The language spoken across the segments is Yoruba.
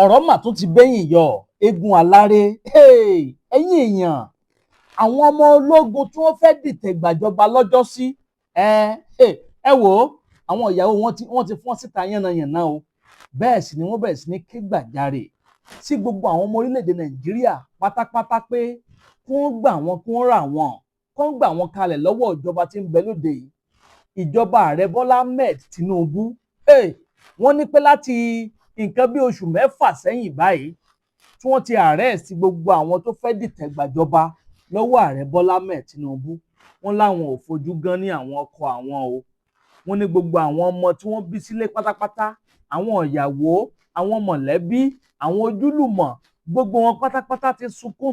ọ̀rọ̀ mà tún ti bẹ́yìn yọ eégún aláré ẹ̀yin èèyàn àwọn ọmọ ológun tí wọ́n fẹ́ dìtẹ̀ gbàjọba lọ́jọ́sí ẹ wò ó àwọn ìyàwó wọn ti fọ́n síta yánnayànna o bẹ́ẹ̀ sì ni wọ́n bẹ̀rẹ̀ sí ní ké gbàjarè sí gbogbo àwọn ọmọ orílẹ̀-èdè Nàìjíríà pátápátá pé kí wọ́n gbà wọ́n kí wọ́n rà wọ́n kí wọ́n gbà wọ́n kalẹ̀ lọ́wọ́ ìjọba tí ń bẹ lóde yìí ìjọba ààrẹ Bọ́lá Ahmed Tinubu wọ́n ní pé láti nǹkan bí oṣù mẹ́fà sẹ́yìn báyìí tí wọ́n ti àrẹ́ẹ̀sì gbogbo àwọn tó fẹ́ dìtẹ̀ gbàjọba lọ́wọ́ ààrẹ Bọ́lá Ahmed Tinubu wọ́n láwọn ò fojú gan ní àwọn ọkọ àwọn o wọ́n ní gbogbo àwọn ọmọ tí wọ́n bí sílé pátápátá àwọn ìyàwó àwọn mọ̀lẹ́bí àwọn ojúlùmọ̀ gbogbo wọn pátápátá ti sunkún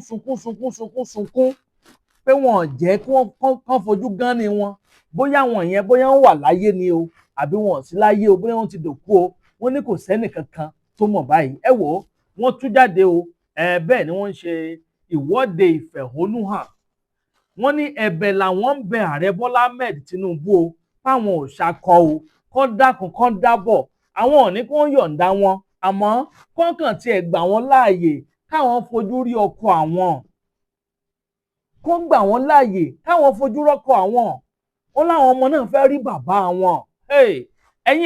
pé wọn ò jẹ́ kí wọ́n fojú gan ní wọn bóyá wọn yẹn bóyá wọn wà láyé ni o àbí wọn ò sí láyé o bóyá wọn ti dòkú o wọ́n ní kò sẹ́nì kankan tó mọ̀ báyìí ẹ wò ó wọ́n tú jáde o bẹ́ẹ̀ ni wọ́n ń ṣe ìwọ́de ìfẹ̀hónúhàn wọ́n ní ẹ̀bẹ̀ làwọn ń bẹ ààrẹ Bọ́lá Ahmed Tinubu o fáwọn ò ṣakọ o kán dákun kán dábọ̀ àwọn ò ní kó ń yọ̀ǹda wọn àmọ́ kọ́ńkàn tiẹ̀ gbà wọ́n láàyè káwọn fojú rí ọkọ àwọn kó gbà wọ́n láàyè káwọn fojú rọ́kọ àwọn ó láwọn ọmọ náà fẹ́ rí bàbá wọn ẹ̀yin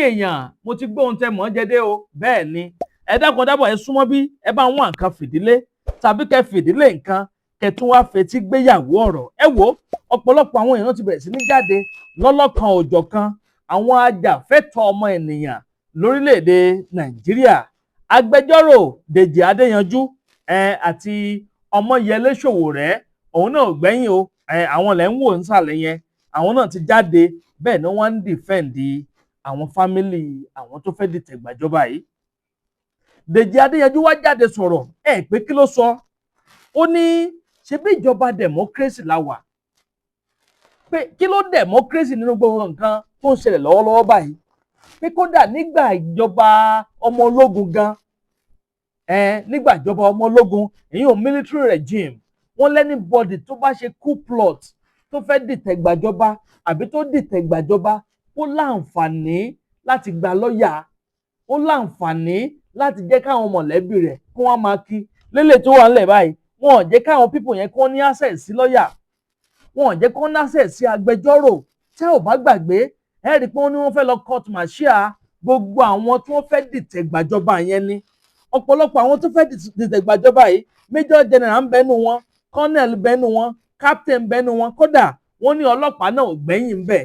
èèyàn mo ti gbóhun tẹ mọ́ jẹ́dé o bẹ́ẹ̀ ni ẹ dákun dábọ̀ ẹ súnmọ́ bí ẹ bá wọn nǹkan fìdílé tàbí kẹ fìdílé nǹkan kẹ tún wá fetí gbéyàwó ọ̀rọ̀ ẹ wò ọ̀pọ̀lọpọ̀ àwọn èèyàn ti bẹ̀rẹ̀ sí ní jáde lọ́lọ́kan òjọ̀kan àwọn ajàfẹ́tọ̀ọ́ ọmọ ènìyàn lórílẹ̀‐èdè Nàìjíríà agbẹjọ́rò Dèjì Adéyanjú àti Ọmọyẹlé Sowore òun náà gbẹ̀yìn o àwọn lẹ́ ń wò nísàlẹ̀ yẹn àwọn náà ti jáde bẹ́ẹ̀ ni wọ́n ń dìfẹ́ǹdì àwọn fámìlì àwọn tó fẹ́ dìtẹ̀ gbàjọba yìí Dèjì Adéyanjú wá jáde sọ̀rọ̀ pé kí ló sọ ó ní ṣe bí ìjọba democracy la wà pé kí ló democracy nínú gbogbo nǹkan tó ń ṣẹlẹ̀ lọ́wọ́lọ́wọ́ báyìí pé kódà nígbà ìjọba ọmọ ológun gan nígbà ìjọba ọmọ ológun èyí military regime wọ́n lẹ́ni bọ́dì tó bá ṣe coup plot tó fẹ́ dìtẹ̀ gbàjọba àbí tó dìtẹ̀ gbàjọba ó láǹfààní láti gba lọ́ọ̀yà ó láǹfààní láti jẹ́ káwọn mọ̀lẹ́bí rẹ̀ kí wọ́n máa kí lélẹ̀ tó wà nílẹ̀ báyìí wọn ò jẹ́ káwọn pípò yẹn kí wọ́n ní access sí lọ́ọ̀yà wọn ò jẹ́ kí wọ́n ní access sí agbẹjọ́rò tẹ́ ò bá gbàgbé ẹ rí i pé wọ́n ní wọ́n fẹ́ lọ court martial gbogbo àwọn tí wọ́n fẹ́ dìtẹ̀ gbàjọba yẹn ni ọ̀pọ̀lọpọ̀ àwọn tó fẹ́ dìtẹ̀ gbàjọba yìí major general ń bẹ́nu wọn colonel bẹ́nu wọn captain bẹ́nu wọn kódà wọ́n ní ọlọ́pàá náà ò gbẹ́yìn ń bẹ̀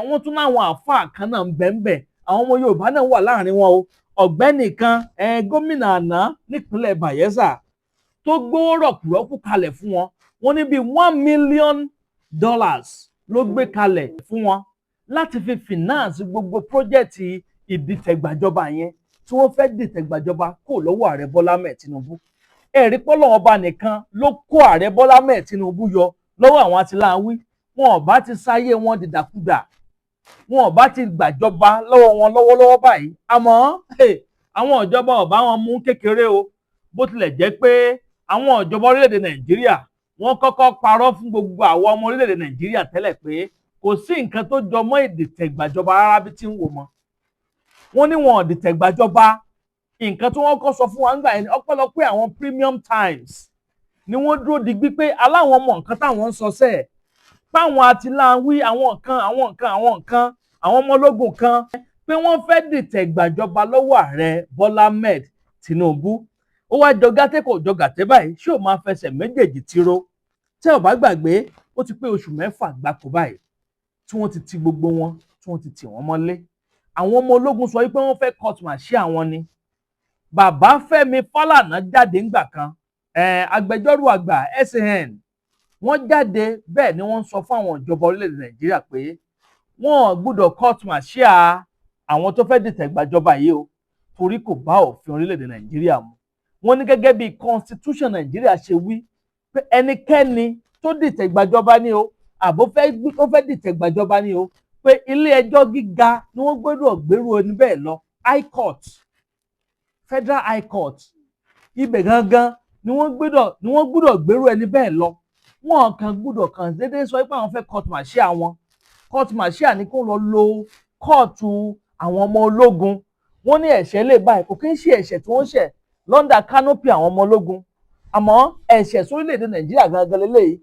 wọ́n tún láwọn àáfàá kan náà ń bẹ ń bẹ̀ àwọn ọmọ Yorùbá náà wà láàrin wọn o ọ̀gbẹ́ni kan gómìnà àná nípínlẹ̀ Bayelsa tó gbówó rọ̀kùrọ́kù kalẹ̀ fún wọn wọ́n ní bíi $1 million ló gbé kalẹ̀ fún wọn láti fi finance gbogbo pọ́jẹ́tì ìdìtẹ̀gbàjọba yẹn tí wọ́n fẹ́ dìtẹ̀gbàjọba kò lọ́wọ́ ààrẹ Bọ́lá Ahmed Tinubu ẹ̀rí pọ́lọ́ ọba nìkan ló kó ààrẹ Bọ́lá Ahmed Tinubu yọ lọ́wọ́ àwọn atiláwí wọn ò bá ti sáyé wọn dìdàkudà wọn ò bá ti gbàjọba lọ́wọ́ wọn lọ́wọ́lọ́wọ́ báyìí àmọ́ àwọn ìjọba ò bá wọn mú kékeré o bó tilẹ̀ jẹ́ pé àwọn ìjọba orílẹ̀-èdè Nàìjíríà wọ́n kọ́kọ́ parọ́ fún gbogbo àwọn ọmọ orílẹ̀-èdè Nàìjíríà tẹ́lẹ̀ pé kò sí nǹkan tó jọ mọ́ ìdìtẹ̀gbàjọba rárá bí tí ń wò mọ́ wọ́n ní wọn ò dìtẹ̀gbàjọba nǹkan tí wọ́n kọ́ sọ fún wa nígbà yẹn ọpẹ́lọpẹ́ àwọn Premium Times ni wọ́n dúró digbí pé aláwọn ọmọ nǹkan táwọn ń sọ sẹ́ẹ̀ páwọn atiláwí àwọn ọmọ ológun kan pé wọ́n fẹ́ dìtẹ̀ gbàjọba lọ́wọ́ ààrẹ Bọ́lá Ahmed Tinubu ó wá jọgàtẹ́ kò jọgàtẹ́ báyìí ṣé ò máa fẹsẹ̀ méjèèjì tíró tẹ́ ò bá gbàgbé ó ti pé oṣù mẹ́fà gbáko báyìí tí wọ́n ti ti gbogbo wọn tí wọ́n ti tì wọ́n mọ́lé àwọn ọmọ ológun sọ wípé wọ́n fẹ́ court martial àwọn ni bàbá Fẹ́mi Fálànà jáde ńgbà kan agbẹjọ́rò àgbà SAN wọ́n jáde bẹ́ẹ̀ ni wọ́n sọ fún àwọn ìjọba orílẹ̀-èdè Nàìjíríà pé wọ́n gbọ́dọ̀ court martial àwọn tó fẹ́ dìtẹ̀ gbàjọba yìí o torí kò bá òfin orílẹ̀-èdè Nàìjíríà mu wọ́n ní gẹ́gẹ́ bí constitution Nàìjíríà ṣe wí pé ẹnikẹ́ni tó dìtẹ̀ gbàjọba ni o àbó fẹ́ dìtẹ̀ gbàjọba ni o pé ilé ẹjọ́ gíga ni wọ́n gbọ́dọ̀ gbèrú ẹni bẹ́ẹ̀ lọ High Court Federal High Court ibẹ̀ gangan ni wọ́n gbọ́dọ̀ gbèrú ẹni bẹ́ẹ̀ lọ wọn kàn gbọ́dọ̀ kàn déédéé sọ pé àwọn fẹ́ court martial wọn court martial ni kó lọ lo kóòtù àwọn ọmọ ológun wọ́n ní ẹ̀ṣẹ̀ lè báyìí kò kí ń ṣe ẹ̀ṣẹ̀ tí wọ́n ṣẹ̀ lọ́ndà canopy àwọn ọmọ ológun, àmọ́ ẹ̀ṣẹ̀ sórílẹ̀-èdè Nàìjíríà gangan lélẹ́yìí.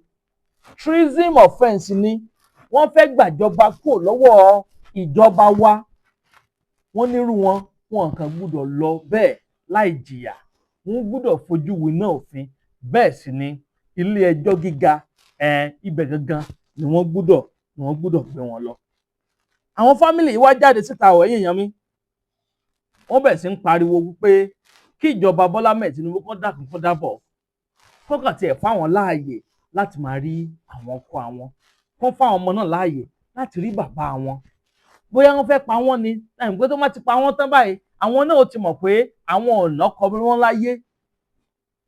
Treason offence ni, wọ́n fẹ́ gbàjọba kúrò lọ́wọ́ ìjọba wa. Wọ́n nírú wọn kàn gbúdọ̀ lọ bẹ́ẹ̀ láì jìyà, wọ́n gbúdọ̀ fojú winá òfin. Bẹ́ẹ̀ sì ni ilé ẹjọ́ gíga ibẹ̀ gangan ni wọ́n gbúdọ̀ gbé wọn lọ. Àwọn fámìlì yìí wá jáde síta ẹ̀yin èèyàn mi, wọ́n bẹ̀rẹ̀ sí ń pariwo wípé kí ìjọba Bọ́lá Ahmed Tinubu kó dákun kó dábọ̀, kó kàn tiẹ̀ fáwọn láàyè láti máa rí àwọn ọkọ àwọn, kó fáwọn ọmọ náà láàyè láti rí bàbá wọn. Bóyá wọ́n fẹ́ pa wọ́n ni, pé tó má ti pa wọ́n tán báyìí, àwọn náà ti mọ̀ pé àwọn ò lọ́kọ bí wọ́n láyé.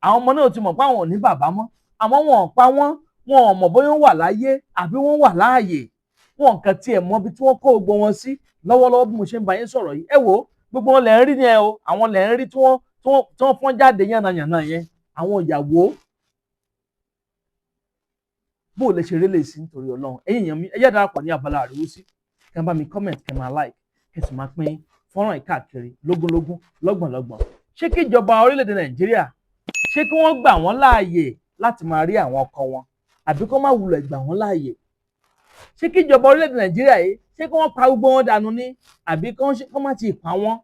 Àwọn ọmọ náà ti mọ̀ pé àwọn ò ní bàbá mọ́, àmọ́ wọn ò pa wọ́n, wọn ò mọ̀ bóyá wọ́n wà láyé àbí wọ́n wà láàyè. Wọn kàn tiẹ̀ mọ̀ ibi tí wọ́n kó gbogbo wọn sí lọ́wọ́lọ́wọ́ bí mo ṣe ń bá yín sọ̀rọ̀ yìí. Ẹ wò, gbogbo wọn lẹ̀ ń rí ni o, àwọn lẹ̀ ń rí tí wọ́n fọ́n jáde yànnàyànnà yẹn, àwọn ìyàwó. Bó o lè ṣe rélé sí nítorí Ọlọ́run. Ẹ̀yin èèyàn mi, ẹ jẹ́ darapọ̀ ní abala àríwísí, kẹ́ bá mi comment, kẹ́ máa like, kẹ́ sì máa pín fọ́nrán yìí káàkiri lógúnlógún, lọ́gbọ̀nlọ́gbọ̀n. Ṣé kí ìjọba orílẹ̀-èdè Nàìjíríà, ṣé kí wọ́n gbà wọ́n láàyè láti máa rí àwọn ọkọ wọn, àbí kó má wulẹ̀ gbà wọ́n láàyè? Ṣé kí ìjọba orílẹ̀-èdè Nàìjíríà yìí, ṣé kí wọ́n pa gbogbo wọn dànù ni, àbí kó má ti pa wọ́n?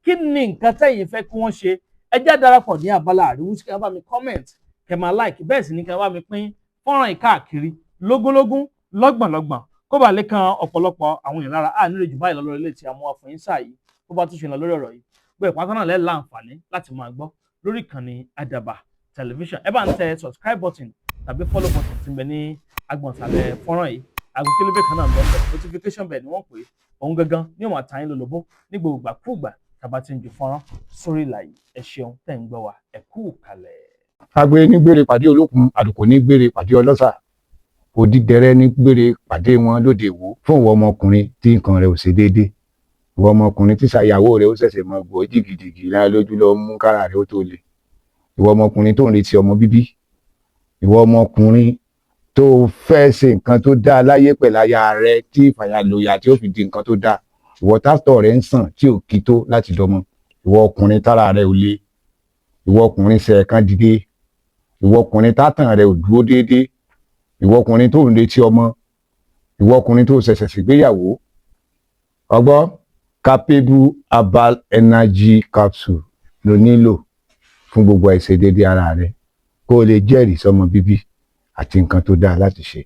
Kí ni nǹkan tẹ́yin fẹ́ kí wọ́n ṣe? Ẹ jẹ́ darapọ̀ ní abala àríwísí, kẹ́ bá mi comment, kẹ́ máa like, bẹ́ẹ̀ sì ni kẹ́ bá mi pín fọ́nrán yìí káàkiri lógúnlógún, lọ́gbọ̀nlọ́gbọ̀n, kó bá lè kan ọ̀pọ̀lọpọ̀ àwọn èèyàn lára. Nílò jù báyìí lọ lórí ilé tí a mú wá fún yín sáà yìí. Bó bá tún ṣe lọ lórí ọ̀rọ̀ yìí, gbé ìpátá náà lẹ́ẹ̀ láǹfààní láti máa gbọ́ lórí ìkànnì Àdàbà tẹlifíṣàn. Ẹ bá ń tẹ subscribe button tàbí follow button tí ń bẹ ní agbọ̀nsàlẹ̀ fọ́nrán yìí. Aago kélébé kan náà ń bẹ, notification bell ni wọ́n pè é. Òun gangan ní òun àtàyín lólobó ní gbogbo ìgbàkúùgbà tàbá ti ń ju fọ́nrán sórí ìlà yìí. Ẹ ṣeun tẹ́ ń gbọ́ wa, ẹ kú kalẹ̀. Agbe ní gbére pàdé olókun, àdùkò ní gbére pàdé ọlọ́ṣà, òdìdẹrẹ́ ní gbére pàdé wọn lóde ìwò. Fún ìwọ ọmọkùnrin tí nǹkan rẹ̀ ò ṣe déédé, ìwọ ọmọkùnrin tí ṣàyàwó rẹ̀ ó ṣẹ̀ṣẹ̀ mọ gbọ́ jìgìjìgì lára lójú lọ mú kára rẹ̀ ó tó le, ìwọ ọmọkùnrin tó ń retí ọmọ bíbí, ìwọ ọmọkùnrin tó fẹ́ ṣe nǹkan tó dáa láyé pẹ̀lú aya rẹ̀ tí ìfàyàlòyà tí ó fi di nǹkan tó dáa, ìwọ tásítọ̀ rẹ̀ ń sàn tí ò kí tó láti dọmọ, ìwọ ọkùnrin tára rẹ̀ ò le, ìwọ ọkùnrin ṣe ẹ̀kan dìde, ìwọ ọkùnrin tátàn rẹ̀ ò dúró déédéé, ìwọ ọkùnrin tó ń retí ọmọ, ìwọ ọkùnrin tó ṣẹ̀ṣẹ̀ ṣègbéyàwó. Ọgbọ́ capable herbal energy capsule ló nílò fún gbogbo àìṣedéédé ara rẹ̀ kó o lè jẹ́rìí sọmọ bíbí àti nǹkan tó dáa láti ṣe.